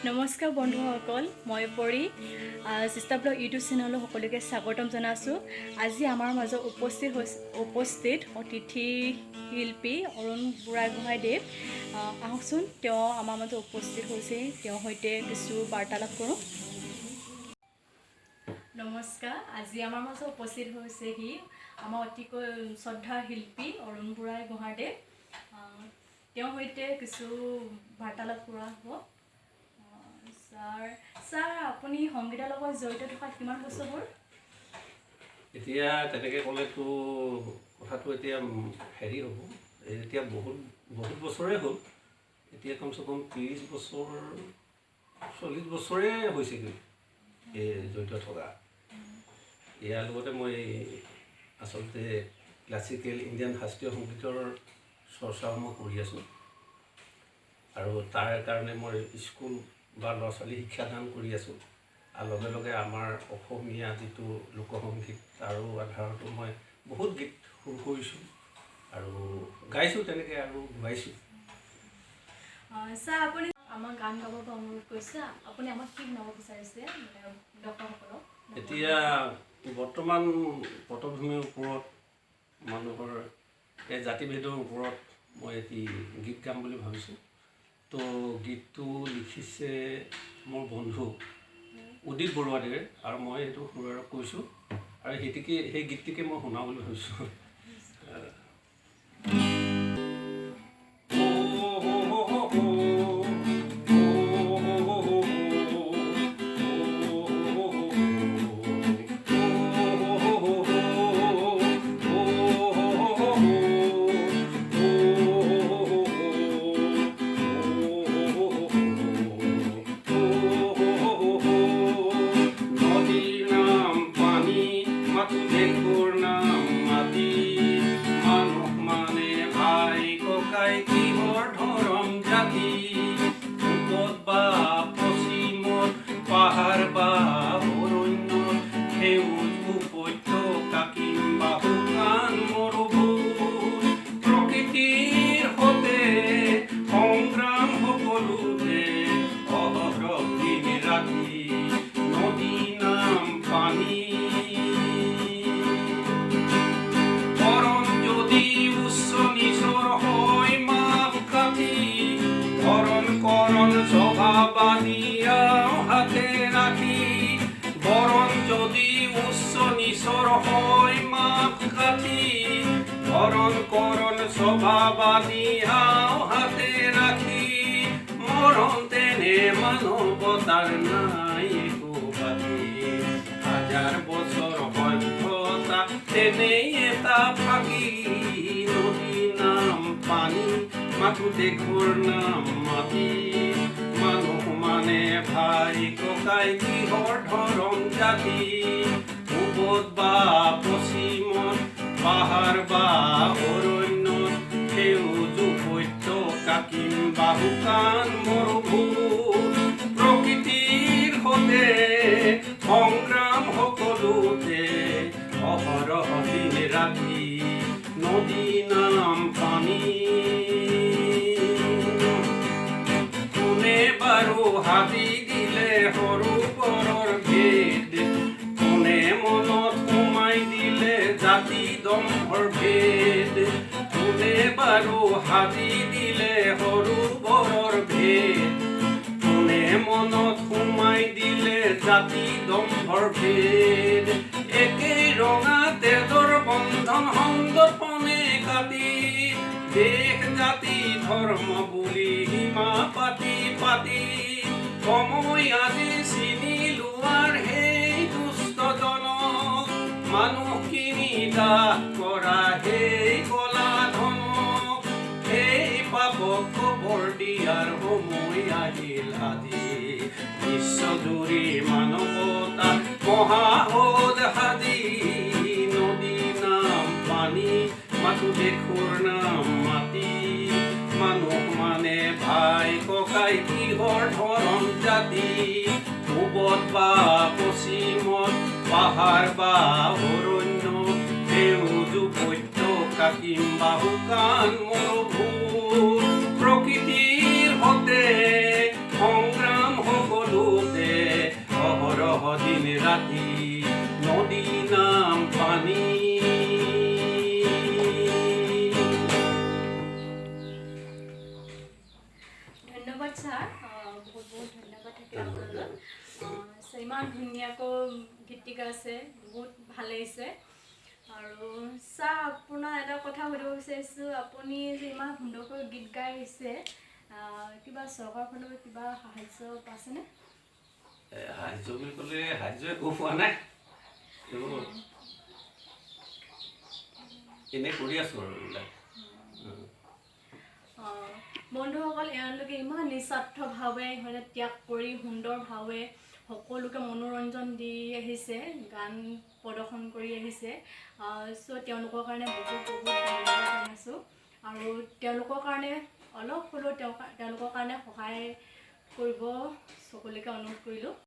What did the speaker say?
নমস্কাৰ বন্ধুসকল, মই পৰি চিষ্টা ব্লগ ইউটিউব চেনেলৰ সকলোকে স্বাগতম জনাইছোঁ। আজি আমাৰ মাজত উপস্থিত অতিথি শিল্পী অৰুণ বুঢ়াগোহাঁইদেৱ। আহকচোন, তেওঁ আমাৰ মাজত উপস্থিত হৈছে, তেওঁৰ সৈতে কিছু বাৰ্তালাপ কৰোঁ। নমস্কাৰ, আজি আমাৰ মাজত উপস্থিত হৈছেহি আমাৰ অতিকৈ শ্ৰদ্ধাৰ শিল্পী অৰুণ বুঢ়াগোহাঁইদেৱ। তেওঁৰ সৈতে কিছু বাৰ্তালাপ কৰা হ'ব। ছাৰ, আপুনি সংগীতৰ লগত জড়িত থকা কিমান বছৰ হ'ল? এতিয়া তেনেকৈ ক'লেতো কথাটো এতিয়া হেৰি হ'ব, এতিয়া বহুত বছৰে হ'ল। এতিয়া কমচে কম 30 বছৰ 40 বছৰে হৈছেগৈ এই জড়িত থকা। ইয়াৰ লগতে মই আচলতে ক্লাছিকেল ইণ্ডিয়ান শাস্ত্ৰীয় সংগীতৰ চৰ্চাও মই কৰি আছোঁ, আৰু তাৰ কাৰণে মই স্কুল বা ল'ৰা ছোৱালী শিক্ষাদান কৰি আছোঁ। আৰু লগে লগে আমাৰ অসমীয়া যিটো লোকসংগীত তাৰো আধাৰতো মই বহুত গীত সুৰ কৰিছোঁ আৰু গাইছোঁ, তেনেকৈ আৰু গাইছোঁ। ছাৰ, আপুনি আমাক গান গাব অনুৰোধ কৰিছে, আপুনি আমাক কি গাব বিচাৰিছে দৰ্শকসকলক? এতিয়া বৰ্তমান পটভূমিৰ ওপৰত মানুহৰ এই জাতিভেদৰ ওপৰত মই এটি গীত গাম বুলি ভাবিছোঁ। তো গীতটো লিখিছে মোৰ বন্ধু উদিত বৰুৱাদেৱে, আৰু মই এইটো সুৰাৰূপ কৈছোঁ, আৰু সেই গীতটিকে মই শুনাওঁ বুলি ভাবিছোঁ। পাহাৰ বা অৰণ্যত সেউজ উপত্যকা কিম্বা শুকান মৰুভূমি, প্ৰকৃতিৰ সৈতে সংগ্ৰাম সকলোতে অহৰহ দিন ৰাতি, নদী নাম পানী। বৰণ যদি উচ্চ নিচৰ হয় মাপ কাঠি, ধৰণ কৰণ স্বভাৱাদী হাতে ৰাখি। বৰণ যদি উচ্চ নিচৰ হয় মাপ কাঠি, ধৰণ কৰণ স্বভাৱাদী হাতে ৰাখি। মৰণ তেনে মানৱতাৰ নাই একো বাতি, হাজাৰ বছৰ সভ্যতা তেনেই এটা ফাঁকি। নদী নাম পানী, মাথো দেশৰ নাম মাটি। মানুহ মানে ভাই ককাই কিহৰ ধৰম জাতি, পূবত বা পশ্চিমত পাহাৰ বা অৰণ্যত সেউজ উপত্যকা কিম্বা শুকান মৰুভূমি, প্ৰকৃতিৰ সৈতে সংগ্ৰাম সকলোতে অহৰহ দিন ৰাতি, নদী নাম পানী। বাৰু হাবি দিলে সৰু বৰৰ ভেদ, কোনে মনত সোমাই দিলে জাতি দম্ভৰ ভেদ। কোনে বাৰু হাবি দিলে সৰু বৰৰ ভেদ, কোনে মনত সোমাই দিলে জাতি দম্ভৰ ভেদ। একেই ৰঙা তেজৰ বন্ধন সংগঠনে কাটি, দেশ জাতি ধৰ্ম বুলি সীমা পাতি পাতি, সময় আজি চিনি লোৱাৰ সেই দুষ্টজনক, মানুহখিনি দাহ কৰা সেই কলা ধনক। সেই পাপক খবৰ দিয়াৰ সময় আহিল আজি, বিশ্বজুৰি মানৱতা মহাহোদ সাজি। নদী নাম পানী, মাথো দেশৰ নাম মাটি। মানুহ মানে ভাই ককাই কিহৰ ধৰম জাতি, পূবত বা পশ্চিমত পাহাৰ বা অৰণ্যত সেউজ উপত্যকা কিম্বা শুকান মৰুভূমি, প্ৰকৃতিৰ সৈতে সংগ্ৰাম দিন ৰাতি নদী নাম পানী। ধন্যবাদ ছাৰ, বহুত বহুত ধন্যবাদ থাকিল আপোনালৈ। ইমান ধুনীয়াকৈ গীতিকা আছে, বহুত ভাল লাগিছে। আৰু ছাৰ আপোনাৰ এটা কথা সুধিব বিচাৰিছোঁ, আপুনি যে ইমান সুন্দৰকৈ গীত গাই আহিছে, কিবা চৰকাৰৰ ফালৰ পৰা কিবা সাহাৰ্য পাইছেনে? সাহাৰ্য বুলি ক'লে সাহাৰ্য একো পোৱা নাই, এনেই কৰি আছোঁ আৰু এইবিলাক। বন্ধুসকল, এওঁলোকে ইমান নিস্বাৰ্থভাৱে ইহঁতে ত্যাগ কৰি সুন্দৰভাৱে সকলোকে মনোৰঞ্জন দি আহিছে, গান প্ৰদৰ্শন কৰি আহিছে। চ' তেওঁলোকৰ কাৰণে বহুত বহুত ধন্যবাদ জনাইছোঁ। আৰু তেওঁলোকৰ কাৰণে অলপ হ'লেও তেওঁলোকৰ কাৰণে সহায় কৰিব সকলোকে অনুৰোধ কৰিলোঁ।